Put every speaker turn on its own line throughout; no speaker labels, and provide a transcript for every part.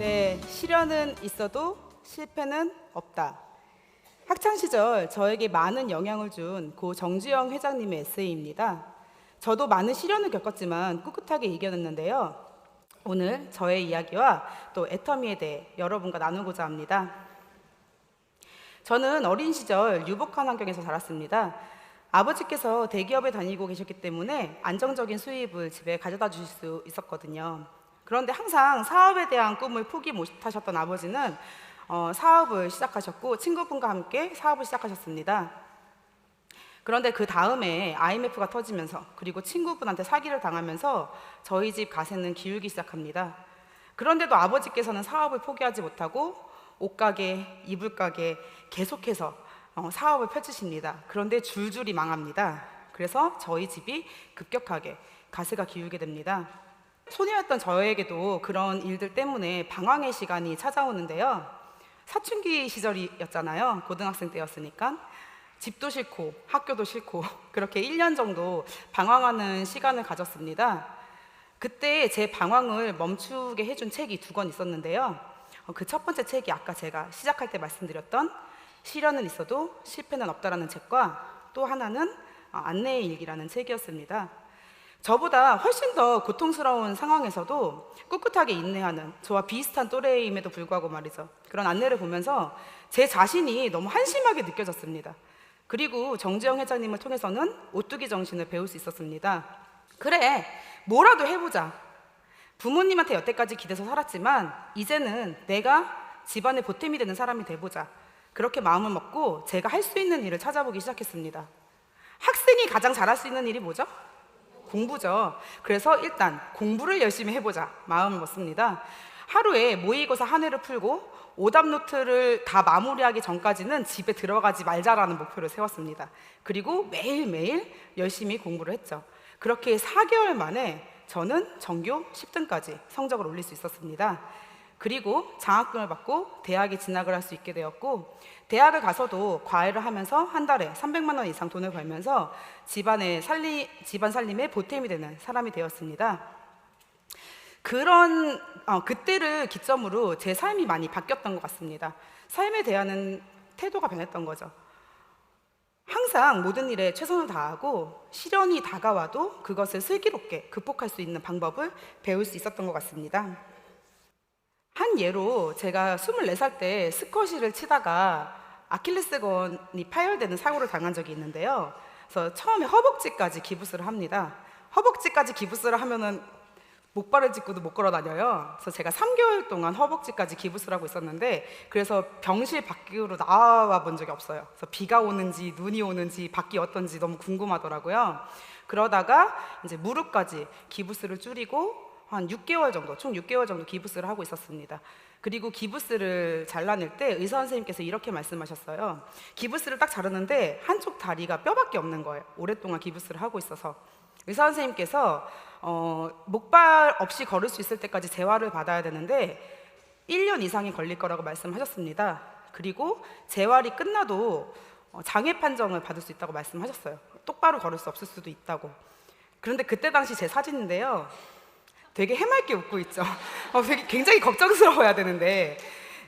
네, 시련은 있어도 실패는 없다. 학창 시절 저에게 많은 영향을 준 고 정주영 회장님의 에세이입니다. 저도 많은 시련을 겪었지만 꿋꿋하게 이겨냈는데요. 오늘 저의 이야기와 또 애터미에 대해 여러분과 나누고자 합니다. 저는 어린 시절 유복한 환경에서 자랐습니다. 아버지께서 대기업에 다니고 계셨기 때문에 안정적인 수입을 집에 가져다 주실 수 있었거든요. 그런데 항상 사업에 대한 꿈을 포기 못하셨던 아버지는 사업을 시작하셨고 친구분과 함께 사업을 시작하셨습니다. 그런데 그 다음에 IMF가 터지면서 그리고 친구분한테 사기를 당하면서 저희 집 가세는 기울기 시작합니다. 그런데도 아버지께서는 사업을 포기하지 못하고 옷가게, 이불가게 계속해서 사업을 펼치십니다. 그런데 줄줄이 망합니다. 그래서 저희 집이 급격하게 가세가 기울게 됩니다. 소녀였던 저에게도 그런 일들 때문에 방황의 시간이 찾아오는데요. 사춘기 시절이었잖아요. 고등학생 때였으니까. 집도 싫고 학교도 싫고 그렇게 1년 정도 방황하는 시간을 가졌습니다. 그때 제 방황을 멈추게 해준 책이 2권 있었는데요. 그 첫 번째 책이 아까 제가 시작할 때 말씀드렸던 시련은 있어도 실패는 없다라는 책과 또 하나는 안내의 일기라는 책이었습니다. 저보다 훨씬 더 고통스러운 상황에서도 꿋꿋하게 인내하는 저와 비슷한 또래임에도 불구하고 말이죠. 그런 안내를 보면서 제 자신이 너무 한심하게 느껴졌습니다. 그리고 정주영 회장님을 통해서는 오뚜기 정신을 배울 수 있었습니다. 그래, 뭐라도 해보자. 부모님한테 여태까지 기대서 살았지만 이제는 내가 집안의 보탬이 되는 사람이 돼보자. 그렇게 마음을 먹고 제가 할 수 있는 일을 찾아보기 시작했습니다. 학생이 가장 잘할 수 있는 일이 뭐죠? 공부죠. 그래서 일단 공부를 열심히 해보자 마음을 먹습니다. 하루에 모의고사 한 회를 풀고 오답 노트를 다 마무리하기 전까지는 집에 들어가지 말자라는 목표를 세웠습니다. 그리고 매일매일 열심히 공부를 했죠. 그렇게 4개월 만에 저는 전교 10등까지 성적을 올릴 수 있었습니다. 그리고 장학금을 받고 대학에 진학을 할 수 있게 되었고, 대학을 가서도 과외를 하면서 한 달에 300만 원 이상 돈을 벌면서 집안 살림에 보탬이 되는 사람이 되었습니다. 그때를 기점으로 제 삶이 많이 바뀌었던 것 같습니다. 삶에 대한 태도가 변했던 거죠. 항상 모든 일에 최선을 다하고 시련이 다가와도 그것을 슬기롭게 극복할 수 있는 방법을 배울 수 있었던 것 같습니다. 한 예로 제가 24살 때 스쿼시를 치다가 아킬레스건이 파열되는 사고를 당한 적이 있는데요. 그래서 처음에 허벅지까지 기부스를 합니다. 허벅지까지 기부스를 하면은 목발을 짚고도 못 걸어 다녀요. 그래서 제가 3개월 동안 허벅지까지 기부스를 하고 있었는데, 그래서 병실 밖으로 나와 본 적이 없어요. 그래서 비가 오는지 눈이 오는지 밖이 어떤지 너무 궁금하더라고요. 그러다가 이제 무릎까지 기부스를 줄이고 한 6개월 정도, 총 6개월 정도 기부스를 하고 있었습니다. 그리고 기부스를 잘라낼 때 의사 선생님께서 이렇게 말씀하셨어요. 기부스를 딱 자르는데 한쪽 다리가 뼈밖에 없는 거예요. 오랫동안 기부스를 하고 있어서. 의사 선생님께서 목발 없이 걸을 수 있을 때까지 재활을 받아야 되는데 1년 이상이 걸릴 거라고 말씀하셨습니다. 그리고 재활이 끝나도 장애 판정을 받을 수 있다고 말씀하셨어요. 똑바로 걸을 수 없을 수도 있다고. 그런데 그때 당시 제 사진인데요. 되게 해맑게 웃고 있죠. 되게 굉장히 걱정스러워야 되는데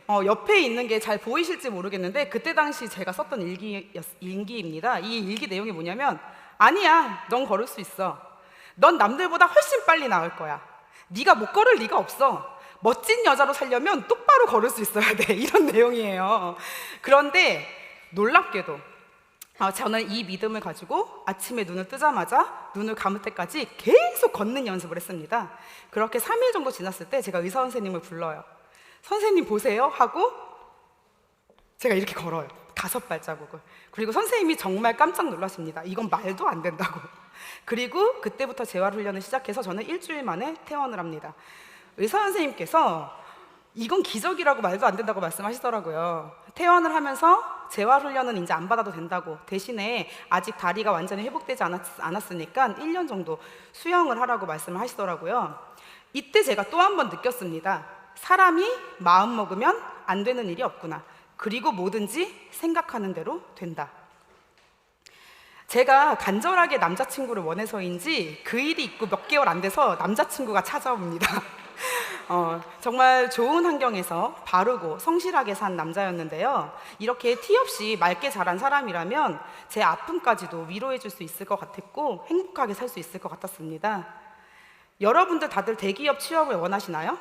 옆에 있는 게 잘 보이실지 모르겠는데 그때 당시 제가 썼던 일기입니다. 이 일기 내용이 뭐냐면, 아니야, 넌 걸을 수 있어. 넌 남들보다 훨씬 빨리 나을 거야. 네가 못 걸을 리가 없어. 멋진 여자로 살려면 똑바로 걸을 수 있어야 돼. 이런 내용이에요. 그런데 놀랍게도 저는 이 믿음을 가지고 아침에 눈을 뜨자마자 눈을 감을 때까지 계속 걷는 연습을 했습니다. 그렇게 3일 정도 지났을 때 제가 의사 선생님을 불러요. 선생님 보세요 하고 제가 이렇게 걸어요. 5발자국을. 그리고 선생님이 정말 깜짝 놀라십니다. 이건 말도 안 된다고. 그리고 그때부터 재활 훈련을 시작해서 저는 일주일 만에 퇴원을 합니다. 의사 선생님께서 이건 기적이라고 말도 안 된다고 말씀하시더라고요. 퇴원을 하면서 재활 훈련은 이제 안 받아도 된다고, 대신에 아직 다리가 완전히 회복되지 않았으니까 1년 정도 수영을 하라고 말씀을 하시더라고요. 이때 제가 또 한 번 느꼈습니다. 사람이 마음 먹으면 안 되는 일이 없구나. 그리고 뭐든지 생각하는 대로 된다. 제가 간절하게 남자친구를 원해서인지 그 일이 있고 몇 개월 안 돼서 남자친구가 찾아옵니다. 정말 좋은 환경에서 바르고 성실하게 산 남자였는데요. 이렇게 티 없이 맑게 자란 사람이라면 제 아픔까지도 위로해 줄 수 있을 것 같았고 행복하게 살 수 있을 것 같았습니다. 여러분들 다들 대기업 취업을 원하시나요?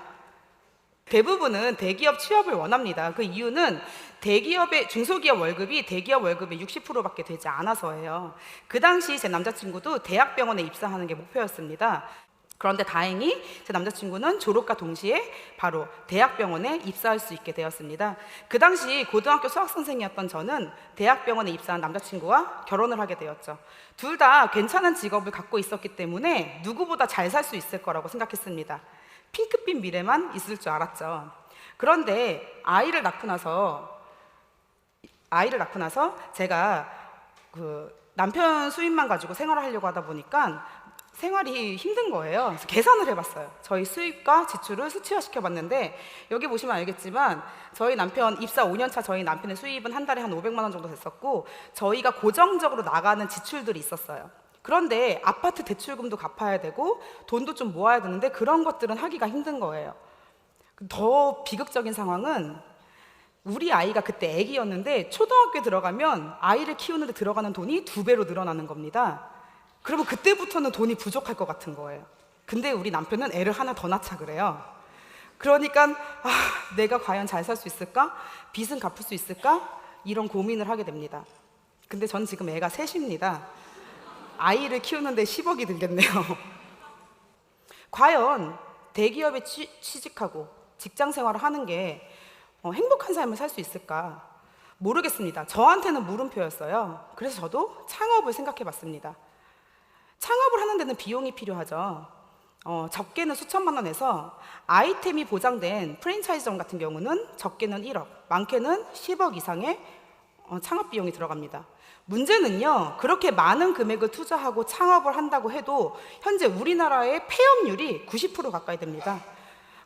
대부분은 대기업 취업을 원합니다. 그 이유는 대기업의 중소기업 월급이 대기업 월급의 60%밖에 되지 않아서예요. 그 당시 제 남자친구도 대학병원에 입사하는 게 목표였습니다. 그런데 다행히 제 남자친구는 졸업과 동시에 바로 대학병원에 입사할 수 있게 되었습니다. 그 당시 고등학교 수학선생이었던 저는 대학병원에 입사한 남자친구와 결혼을 하게 되었죠. 둘 다 괜찮은 직업을 갖고 있었기 때문에 누구보다 잘 살 수 있을 거라고 생각했습니다. 핑크빛 미래만 있을 줄 알았죠. 그런데 아이를 낳고 나서 제가 그 남편 수입만 가지고 생활을 하려고 하다 보니까 생활이 힘든 거예요. 그래서 계산을 해봤어요. 저희 수입과 지출을 수치화시켜 봤는데 여기 보시면 알겠지만 저희 남편 입사 5년차 저희 남편의 수입은 한 달에 한 500만 원 정도 됐었고 저희가 고정적으로 나가는 지출들이 있었어요. 그런데 아파트 대출금도 갚아야 되고 돈도 좀 모아야 되는데 그런 것들은 하기가 힘든 거예요. 더 비극적인 상황은 우리 아이가 그때 아기였는데 초등학교에 들어가면 아이를 키우는데 들어가는 돈이 2배로 늘어나는 겁니다. 그러면 그때부터는 돈이 부족할 것 같은 거예요. 근데 우리 남편은 애를 하나 더 낳자 그래요. 그러니까 내가 과연 잘 살 수 있을까? 빚은 갚을 수 있을까? 이런 고민을 하게 됩니다. 근데 전 지금 애가 셋입니다. 아이를 키우는데 10억이 들겠네요. 과연 대기업에 취직하고 직장 생활을 하는 게 행복한 삶을 살 수 있을까? 모르겠습니다. 저한테는 물음표였어요. 그래서 저도 창업을 생각해 봤습니다. 창업을 하는 데는 비용이 필요하죠. 적게는 수천만 원에서 아이템이 보장된 프랜차이즈점 같은 경우는 적게는 1억, 많게는 10억 이상의 창업 비용이 들어갑니다. 문제는요, 그렇게 많은 금액을 투자하고 창업을 한다고 해도 현재 우리나라의 폐업률이 90% 가까이 됩니다.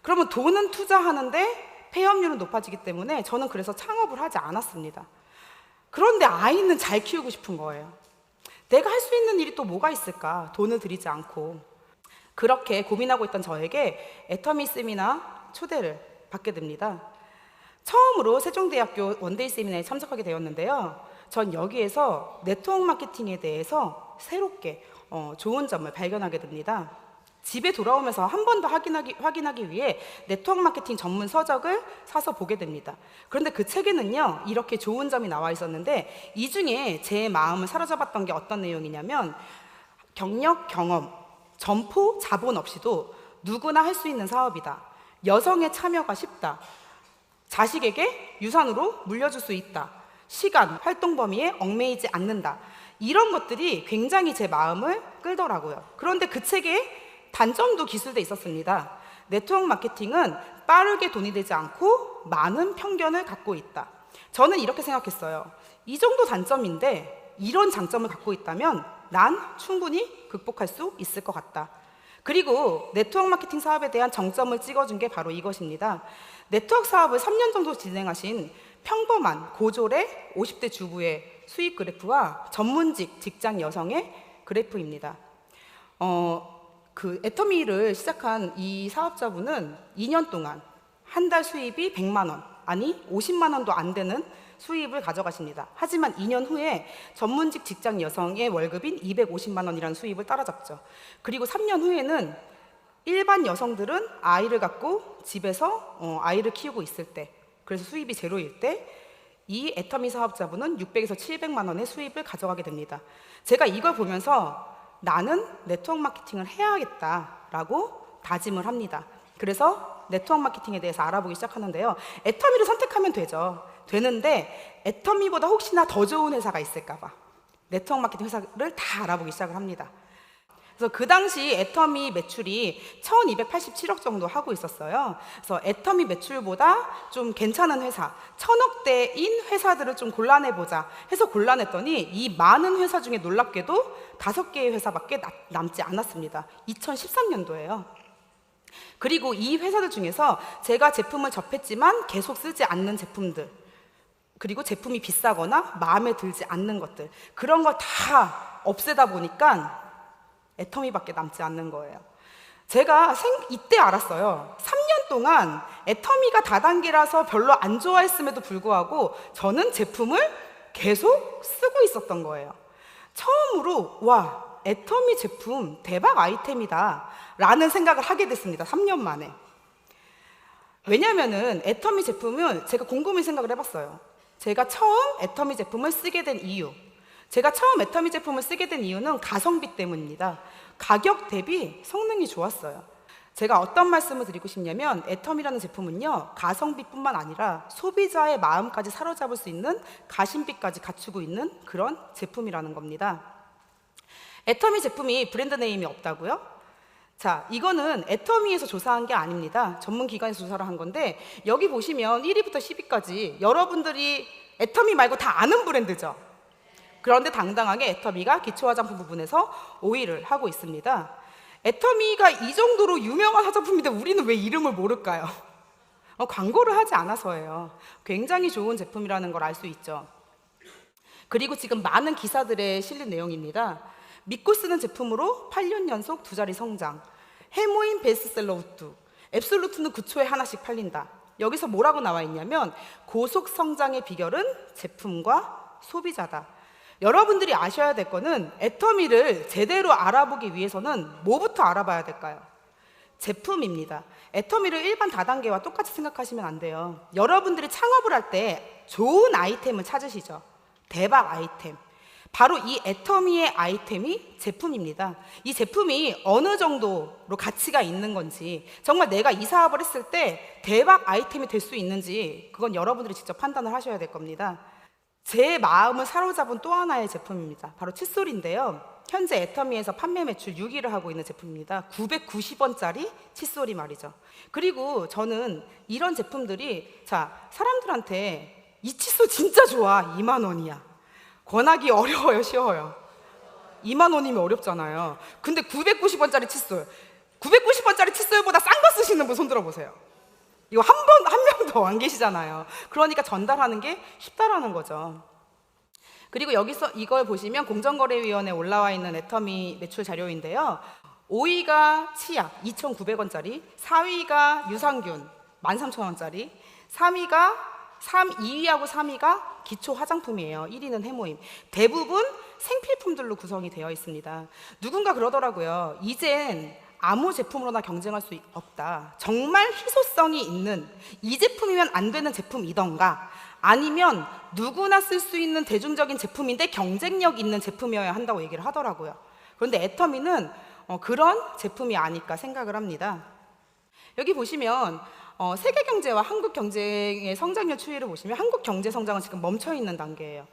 그러면 돈은 투자하는데 폐업률은 높아지기 때문에 저는 그래서 창업을 하지 않았습니다. 그런데 아이는 잘 키우고 싶은 거예요. 내가 할 수 있는 일이 또 뭐가 있을까? 돈을 들이지 않고. 그렇게 고민하고 있던 저에게 애터미 세미나 초대를 받게 됩니다. 처음으로 세종대학교 원데이 세미나에 참석하게 되었는데요. 전 여기에서 네트워크 마케팅에 대해서 새롭게 좋은 점을 발견하게 됩니다. 집에 돌아오면서 한 번 더 확인하기 위해 네트워크 마케팅 전문 서적을 사서 보게 됩니다. 그런데 그 책에는요, 이렇게 좋은 점이 나와 있었는데 이 중에 제 마음을 사로잡았던 게 어떤 내용이냐면 경력, 경험, 점포, 자본 없이도 누구나 할 수 있는 사업이다. 여성의 참여가 쉽다. 자식에게 유산으로 물려줄 수 있다. 시간, 활동 범위에 얽매이지 않는다. 이런 것들이 굉장히 제 마음을 끌더라고요. 그런데 그 책에 단점도 기술돼 있었습니다. 네트워크 마케팅은 빠르게 돈이 되지 않고 많은 편견을 갖고 있다. 저는 이렇게 생각했어요. 이 정도 단점인데 이런 장점을 갖고 있다면 난 충분히 극복할 수 있을 것 같다. 그리고 네트워크 마케팅 사업에 대한 정점을 찍어준 게 바로 이것입니다. 네트워크 사업을 3년 정도 진행하신 평범한 고졸의 50대 주부의 수익 그래프와 전문직 직장 여성의 그래프입니다. 그 애터미를 시작한 이 사업자분은 2년 동안 한 달 수입이 100만 원, 아니 50만 원도 안 되는 수입을 가져가십니다. 하지만 2년 후에 전문직 직장 여성의 월급인 250만 원이라는 수입을 따라잡죠. 그리고 3년 후에는 일반 여성들은 아이를 갖고 집에서 아이를 키우고 있을 때, 그래서 수입이 제로일 때 이 애터미 사업자분은 600에서 700만 원의 수입을 가져가게 됩니다. 제가 이걸 보면서 나는 네트워크 마케팅을 해야겠다라고 다짐을 합니다. 그래서 네트워크 마케팅에 대해서 알아보기 시작하는데요. 애터미를 선택하면 되는데 애터미보다 혹시나 더 좋은 회사가 있을까 봐 네트워크 마케팅 회사를 다 알아보기 시작을 합니다. 그래서 그 당시 애터미 매출이 1287억 정도 하고 있었어요. 그래서 애터미 매출보다 좀 괜찮은 회사, 1000억대인 회사들을 좀 골라내보자 해서 골라냈더니 이 많은 회사 중에 놀랍게도 5개의 회사밖에 남지 않았습니다. 2013년도에요. 그리고 이 회사들 중에서 제가 제품을 접했지만 계속 쓰지 않는 제품들, 그리고 제품이 비싸거나 마음에 들지 않는 것들, 그런 걸 다 없애다 보니까 애터미밖에 남지 않는 거예요. 제가 이때 알았어요. 3년 동안 애터미가 다단계라서 별로 안 좋아했음에도 불구하고 저는 제품을 계속 쓰고 있었던 거예요. 처음으로 와, 애터미 제품 대박 아이템이다 라는 생각을 하게 됐습니다. 3년 만에. 왜냐면은 애터미 제품은 제가 곰곰이 생각을 해봤어요. 제가 처음 애터미 제품을 쓰게 된 이유, 제가 처음 애터미 제품을 쓰게 된 이유는 가성비 때문입니다. 가격 대비 성능이 좋았어요. 제가 어떤 말씀을 드리고 싶냐면 애터미라는 제품은요, 가성비뿐만 아니라 소비자의 마음까지 사로잡을 수 있는 가심비까지 갖추고 있는 그런 제품이라는 겁니다. 애터미 제품이 브랜드 네임이 없다고요? 자, 이거는 애터미에서 조사한 게 아닙니다. 전문 기관에서 조사를 한 건데 여기 보시면 1위부터 10위까지 여러분들이 애터미 말고 다 아는 브랜드죠. 그런데 당당하게 애터미가 기초 화장품 부분에서 5위를 하고 있습니다. 애터미가 이 정도로 유명한 화장품인데 우리는 왜 이름을 모를까요? 광고를 하지 않아서예요. 굉장히 좋은 제품이라는 걸 알 수 있죠. 그리고 지금 많은 기사들에 실린 내용입니다. 믿고 쓰는 제품으로 8년 연속 2자리 성장, 해모인 베스트셀러 우뚜, 앱솔루트는 9초에 하나씩 팔린다. 여기서 뭐라고 나와 있냐면 고속 성장의 비결은 제품과 소비자다. 여러분들이 아셔야 될 거는 애터미를 제대로 알아보기 위해서는 뭐부터 알아봐야 될까요? 제품입니다. 애터미를 일반 다단계와 똑같이 생각하시면 안 돼요. 여러분들이 창업을 할 때 좋은 아이템을 찾으시죠. 대박 아이템. 바로 이 애터미의 아이템이 제품입니다. 이 제품이 어느 정도로 가치가 있는 건지, 정말 내가 이 사업을 했을 때 대박 아이템이 될 수 있는지, 그건 여러분들이 직접 판단을 하셔야 될 겁니다. 제 마음을 사로잡은 또 하나의 제품입니다. 바로 칫솔인데요. 현재 애터미에서 판매 매출 6위를 하고 있는 제품입니다. 990원짜리 칫솔이 말이죠. 그리고 저는 이런 제품들이, 자, 사람들한테 이 칫솔 진짜 좋아, 2만 원이야. 권하기 어려워요, 쉬워요? 2만 원이면 어렵잖아요. 근데 990원짜리 칫솔, 990원짜리 칫솔보다 싼 거 쓰시는 분 손 들어보세요. 이거 한 명 더 안 계시잖아요. 그러니까 전달하는 게 쉽다라는 거죠. 그리고 여기서 이걸 보시면 공정거래위원회에 올라와 있는 애터미 매출 자료인데요. 5위가 치약 2,900원짜리, 4위가 유산균 13,000원짜리, 2위하고 3위가 기초 화장품이에요. 1위는 해모임. 대부분 생필품들로 구성이 되어 있습니다. 누군가 그러더라고요. 이젠 아무 제품으로나 경쟁할 수 없다. 정말 희소성이 있는, 이 제품이면 안 되는 제품이던가, 아니면 누구나 쓸 수 있는 대중적인 제품인데 경쟁력 있는 제품이어야 한다고 얘기를 하더라고요. 그런데 애터미는 그런 제품이 아닐까 생각을 합니다. 여기 보시면 세계 경제와 한국 경제의 성장률 추이를 보시면 한국 경제 성장은 지금 멈춰 있는 단계예요.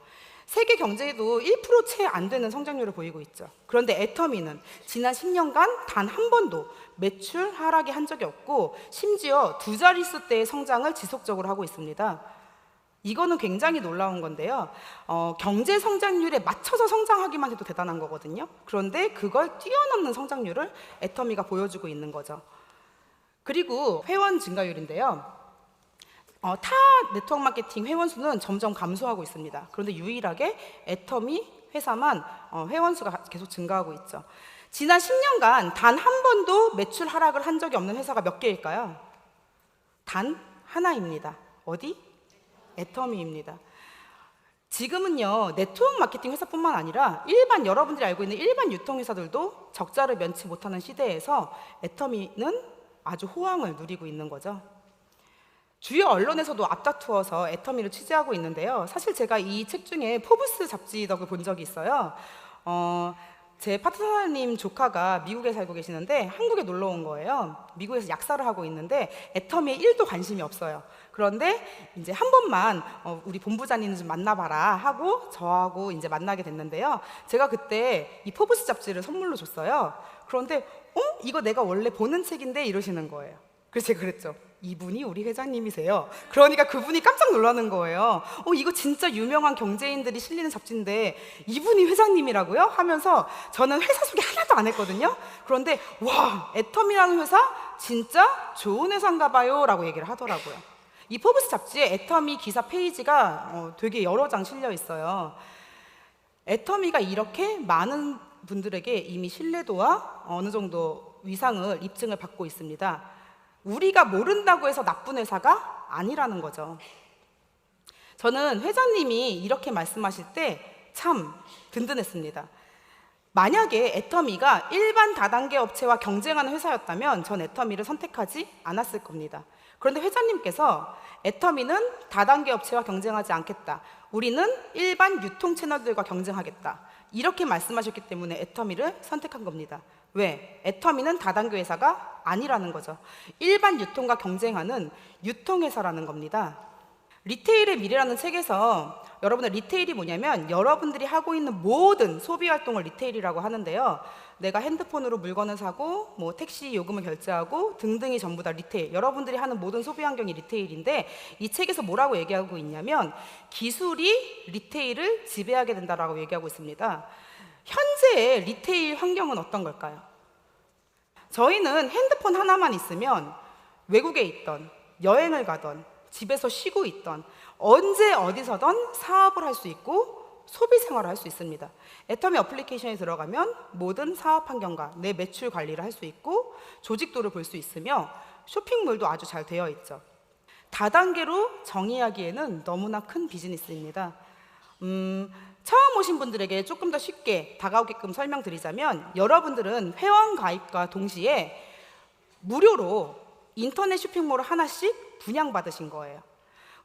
세계 경제도 1% 채 안 되는 성장률을 보이고 있죠. 그런데 애터미는 지난 10년간 단 한 번도 매출 하락이 한 적이 없고 심지어 2자릿수대의 성장을 지속적으로 하고 있습니다. 이거는 굉장히 놀라운 건데요. 경제 성장률에 맞춰서 성장하기만 해도 대단한 거거든요. 그런데 그걸 뛰어넘는 성장률을 애터미가 보여주고 있는 거죠. 그리고 회원 증가율인데요. 타 네트워크 마케팅 회원 수는 점점 감소하고 있습니다. 그런데 유일하게 애터미 회사만 회원 수가 계속 증가하고 있죠. 지난 10년간 단 한 번도 매출 하락을 한 적이 없는 회사가 몇 개일까요? 단 하나입니다. 어디? 애터미입니다. 지금은요, 네트워크 마케팅 회사뿐만 아니라 일반, 여러분들이 알고 있는 일반 유통회사들도 적자를 면치 못하는 시대에서 애터미는 아주 호황을 누리고 있는 거죠. 주요 언론에서도 앞다투어서 애터미를 취재하고 있는데요. 사실 제가 이 책 중에 포브스 잡지 덕을 본 적이 있어요. 제 파트너님 조카가 미국에 살고 계시는데 한국에 놀러 온 거예요. 미국에서 약사를 하고 있는데 애터미에 1도 관심이 없어요. 그런데 이제 한 번만 우리 본부장님 좀 만나봐라 하고 저하고 이제 만나게 됐는데요. 제가 그때 이 포브스 잡지를 선물로 줬어요. 그런데 이거 내가 원래 보는 책인데 이러시는 거예요. 그래서 제가 그랬죠. 이분이 우리 회장님이세요. 그러니까 그분이 깜짝 놀라는 거예요. 이거 진짜 유명한 경제인들이 실리는 잡지인데 이분이 회장님이라고요? 하면서 저는 회사 소개 하나도 안 했거든요. 그런데 와, 애터미라는 회사 진짜 좋은 회사인가 봐요 라고 얘기를 하더라고요. 이 포브스 잡지에 애터미 기사 페이지가 되게 여러 장 실려 있어요. 애터미가 이렇게 많은 분들에게 이미 신뢰도와 어느 정도 위상을 입증을 받고 있습니다. 우리가 모른다고 해서 나쁜 회사가 아니라는 거죠. 저는 회장님이 이렇게 말씀하실 때 참 든든했습니다. 만약에 애터미가 일반 다단계 업체와 경쟁하는 회사였다면 전 애터미를 선택하지 않았을 겁니다. 그런데 회장님께서 애터미는 다단계 업체와 경쟁하지 않겠다. 우리는 일반 유통 채널들과 경쟁하겠다. 이렇게 말씀하셨기 때문에 애터미를 선택한 겁니다. 왜? 애터미는 다단계 회사가 아니라는 거죠. 일반 유통과 경쟁하는 유통회사라는 겁니다. 리테일의 미래라는 책에서 여러분들 리테일이 뭐냐면 여러분들이 하고 있는 모든 소비 활동을 리테일이라고 하는데요. 내가 핸드폰으로 물건을 사고 뭐 택시 요금을 결제하고 등등이 전부 다 리테일. 여러분들이 하는 모든 소비 환경이 리테일인데 이 책에서 뭐라고 얘기하고 있냐면 기술이 리테일을 지배하게 된다라고 얘기하고 있습니다. 현재의 리테일 환경은 어떤 걸까요? 저희는 핸드폰 하나만 있으면 외국에 있던 여행을 가던 집에서 쉬고 있던 언제 어디서든 사업을 할 수 있고 소비 생활을 할 수 있습니다. 애터미 어플리케이션에 들어가면 모든 사업 환경과 내 매출 관리를 할 수 있고 조직도를 볼 수 있으며 쇼핑몰도 아주 잘 되어 있죠. 다단계로 정의하기에는 너무나 큰 비즈니스입니다. 처음 오신 분들에게 조금 더 쉽게 다가오게끔 설명드리자면 여러분들은 회원 가입과 동시에 무료로 인터넷 쇼핑몰을 하나씩 분양받으신 거예요.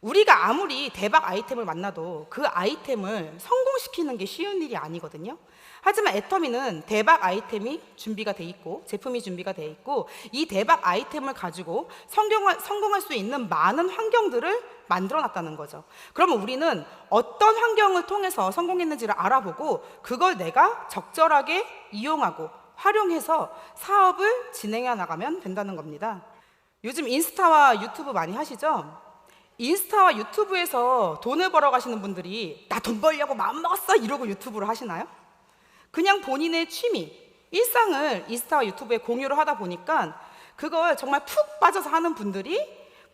우리가 아무리 대박 아이템을 만나도 그 아이템을 성공시키는 게 쉬운 일이 아니거든요. 하지만 애터미는 대박 아이템이 준비가 돼 있고 제품이 준비가 돼 있고 이 대박 아이템을 가지고 성공할 수 있는 많은 환경들을 만들어 놨다는 거죠. 그러면 우리는 어떤 환경을 통해서 성공했는지를 알아보고 그걸 내가 적절하게 이용하고 활용해서 사업을 진행해 나가면 된다는 겁니다. 요즘 인스타와 유튜브 많이 하시죠? 인스타와 유튜브에서 돈을 벌어 가시는 분들이 나 돈 벌려고 마음먹었어 이러고 유튜브를 하시나요? 그냥 본인의 취미, 일상을 인스타와 유튜브에 공유를 하다 보니까 그걸 정말 푹 빠져서 하는 분들이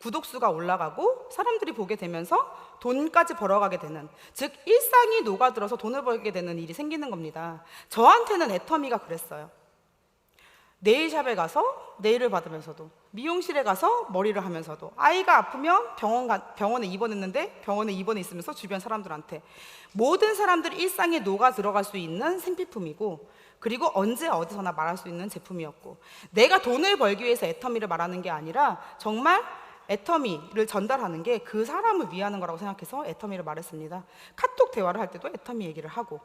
구독수가 올라가고 사람들이 보게 되면서 돈까지 벌어가게 되는, 즉 일상이 녹아들어서 돈을 벌게 되는 일이 생기는 겁니다. 저한테는 애터미가 그랬어요. 네일샵에 가서 네일을 받으면서도 미용실에 가서 머리를 하면서도 아이가 아프면 병원에 입원했는데 병원에 입원해 있으면서 주변 사람들한테 모든 사람들이 일상에 녹아 들어갈 수 있는 생필품이고 그리고 언제 어디서나 말할 수 있는 제품이었고 내가 돈을 벌기 위해서 애터미를 말하는 게 아니라 정말 애터미를 전달하는 게 그 사람을 위하는 거라고 생각해서 애터미를 말했습니다. 카톡 대화를 할 때도 애터미 얘기를 하고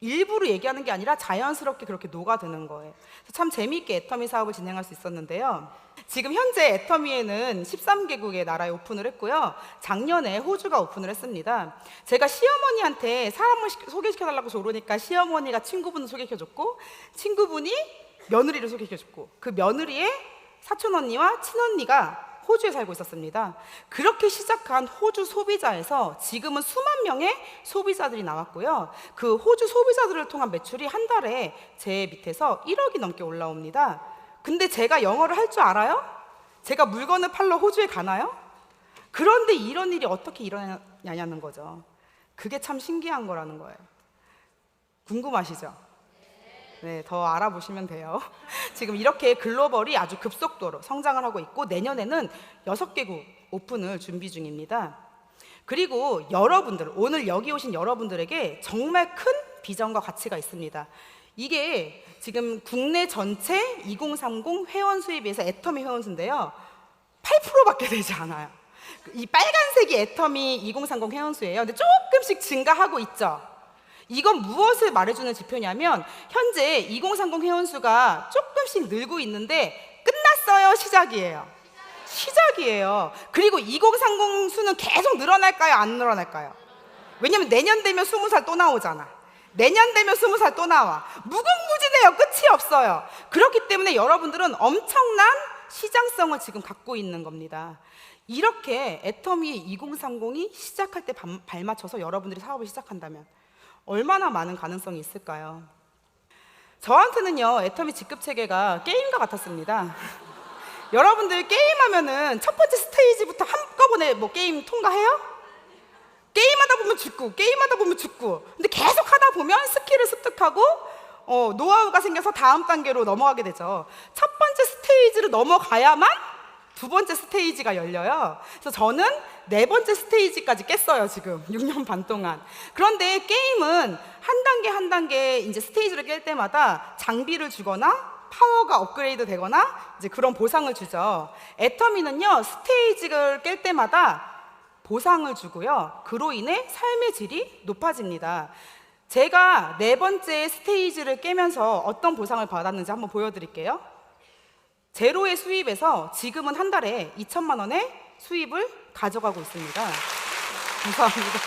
일부러 얘기하는 게 아니라 자연스럽게 그렇게 녹아드는 거예요. 참 재미있게 애터미 사업을 진행할 수 있었는데요. 지금 현재 애터미에는 13개국의 나라에 오픈을 했고요. 작년에 호주가 오픈을 했습니다. 제가 시어머니한테 사람을 소개시켜달라고 조르니까 시어머니가 친구분을 소개시켜줬고 친구분이 며느리를 소개시켜줬고 그 며느리의 사촌언니와 친언니가 호주에 살고 있었습니다. 그렇게 시작한 호주 소비자에서 지금은 수만 명의 소비자들이 나왔고요. 그 호주 소비자들을 통한 매출이 한 달에 제 밑에서 1억이 넘게 올라옵니다. 근데 제가 영어를 할 줄 알아요? 제가 물건을 팔러 호주에 가나요? 그런데 이런 일이 어떻게 일어나냐는 거죠. 그게 참 신기한 거라는 거예요. 궁금하시죠? 네, 더 알아보시면 돼요. 지금 이렇게 글로벌이 아주 급속도로 성장을 하고 있고 내년에는 6개국 오픈을 준비 중입니다. 그리고 여러분들, 오늘 여기 오신 여러분들에게 정말 큰 비전과 가치가 있습니다. 이게 지금 국내 전체 2030 회원 수에 비해서 애터미 회원 수인데요. 8%밖에 되지 않아요. 이 빨간색이 애터미 2030 회원 수예요. 근데 조금씩 증가하고 있죠. 이건 무엇을 말해주는 지표냐면 현재 2030 회원수가 조금씩 늘고 있는데 끝났어요? 시작이에요? 시작이에요. 그리고 2030 수는 계속 늘어날까요? 안 늘어날까요? 왜냐면 내년 되면 20살 또 나오잖아. 내년 되면 20살 또 나와. 무궁무진해요. 끝이 없어요. 그렇기 때문에 여러분들은 엄청난 시장성을 지금 갖고 있는 겁니다. 이렇게 애터미 2030이 시작할 때 발맞춰서 여러분들이 사업을 시작한다면 얼마나 많은 가능성이 있을까요? 저한테는요 애터미 직급체계가 게임과 같았습니다. 여러분들 게임하면은 첫 번째 스테이지부터 한꺼번에 뭐 게임 통과해요? 게임하다 보면 죽고 게임하다 보면 죽고 근데 계속 하다 보면 스킬을 습득하고 노하우가 생겨서 다음 단계로 넘어가게 되죠. 첫 번째 스테이지를 넘어가야만 두 번째 스테이지가 열려요. 그래서 저는 네 번째 스테이지까지 깼어요, 지금 6년 반 동안. 그런데 게임은 한 단계 한 단계 이제 스테이지를 깰 때마다 장비를 주거나 파워가 업그레이드 되거나 이제 그런 보상을 주죠. 애터미는요, 스테이지를 깰 때마다 보상을 주고요. 그로 인해 삶의 질이 높아집니다. 제가 네 번째 스테이지를 깨면서 어떤 보상을 받았는지 한번 보여드릴게요. 제로의 수입에서 지금은 한 달에 2천만 원의 수입을 가져가고 있습니다. 감사합니다.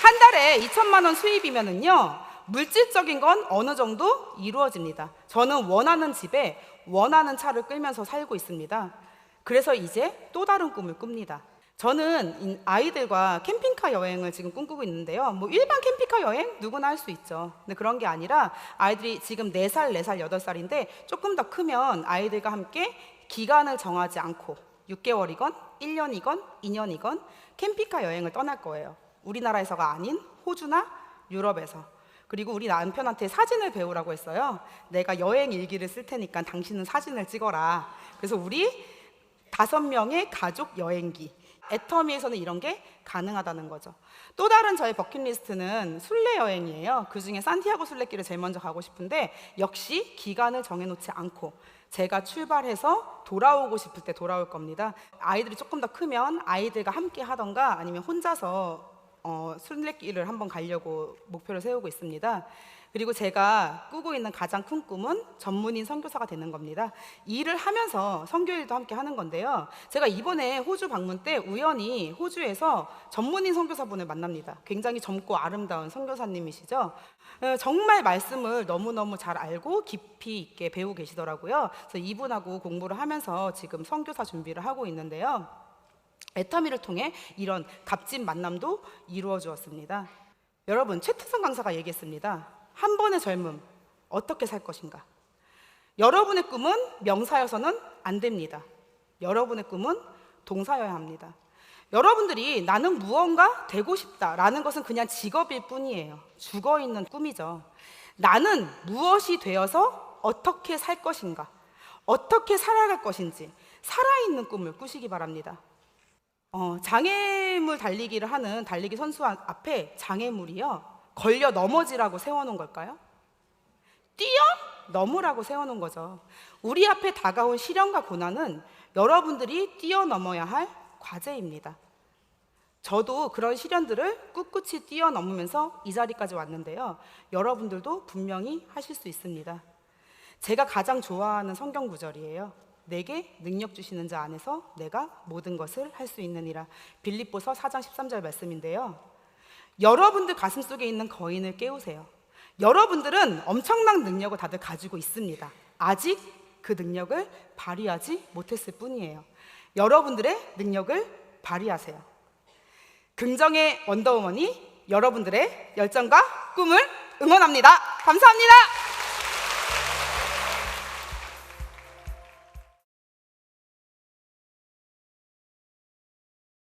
한 달에 2천만 원 수입이면은요, 물질적인 건 어느 정도 이루어집니다. 저는 원하는 집에 원하는 차를 끌면서 살고 있습니다. 그래서 이제 또 다른 꿈을 꿉니다. 저는 아이들과 캠핑카 여행을 지금 꿈꾸고 있는데요. 뭐 일반 캠핑카 여행 누구나 할 수 있죠. 근데 그런 게 아니라 아이들이 지금 4살, 4살, 8살인데 조금 더 크면 아이들과 함께 기간을 정하지 않고 6개월이건 1년이건 2년이건 캠핑카 여행을 떠날 거예요. 우리나라에서가 아닌 호주나 유럽에서. 그리고 우리 남편한테 사진을 배우라고 했어요. 내가 여행 일기를 쓸 테니까 당신은 사진을 찍어라. 그래서 우리 5명의 가족 여행기. 애터미에서는 이런 게 가능하다는 거죠. 또 다른 저의 버킷리스트는 순례 여행이에요. 그중에 산티아고 순례길을 제일 먼저 가고 싶은데 역시 기간을 정해놓지 않고 제가 출발해서 돌아오고 싶을 때 돌아올 겁니다. 아이들이 조금 더 크면 아이들과 함께 하던가 아니면 혼자서 순례길을 한번 가려고 목표를 세우고 있습니다. 그리고 제가 꾸고 있는 가장 큰 꿈은 전문인 선교사가 되는 겁니다. 일을 하면서 선교일도 함께 하는 건데요. 제가 이번에 호주 방문 때 우연히 호주에서 전문인 선교사분을 만납니다. 굉장히 젊고 아름다운 선교사님이시죠. 정말 말씀을 너무너무 잘 알고 깊이 있게 배우고 계시더라고요. 그래서 이분하고 공부를 하면서 지금 선교사 준비를 하고 있는데요. 애터미를 통해 이런 값진 만남도 이루어 주었습니다. 여러분, 최태성 강사가 얘기했습니다. 한 번의 젊음, 어떻게 살 것인가? 여러분의 꿈은 명사여서는 안 됩니다. 여러분의 꿈은 동사여야 합니다. 여러분들이 나는 무언가 되고 싶다라는 것은 그냥 직업일 뿐이에요. 죽어있는 꿈이죠. 나는 무엇이 되어서 어떻게 살 것인가? 어떻게 살아갈 것인지 살아있는 꿈을 꾸시기 바랍니다. 장애물 달리기를 하는 달리기 선수 앞에 장애물이요, 걸려 넘어지라고 세워놓은 걸까요? 뛰어넘으라고 세워놓은 거죠. 우리 앞에 다가온 시련과 고난은 여러분들이 뛰어넘어야 할 과제입니다. 저도 그런 시련들을 꿋꿋이 뛰어넘으면서 이 자리까지 왔는데요. 여러분들도 분명히 하실 수 있습니다. 제가 가장 좋아하는 성경 구절이에요. 내게 능력 주시는 자 안에서 내가 모든 것을 할 수 있느니라. 빌립보서 4장 13절 말씀인데요. 여러분들 가슴 속에 있는 거인을 깨우세요. 여러분들은 엄청난 능력을 다들 가지고 있습니다. 아직 그 능력을 발휘하지 못했을 뿐이에요. 여러분들의 능력을 발휘하세요. 긍정의 원더우먼이 여러분들의 열정과 꿈을 응원합니다. 감사합니다.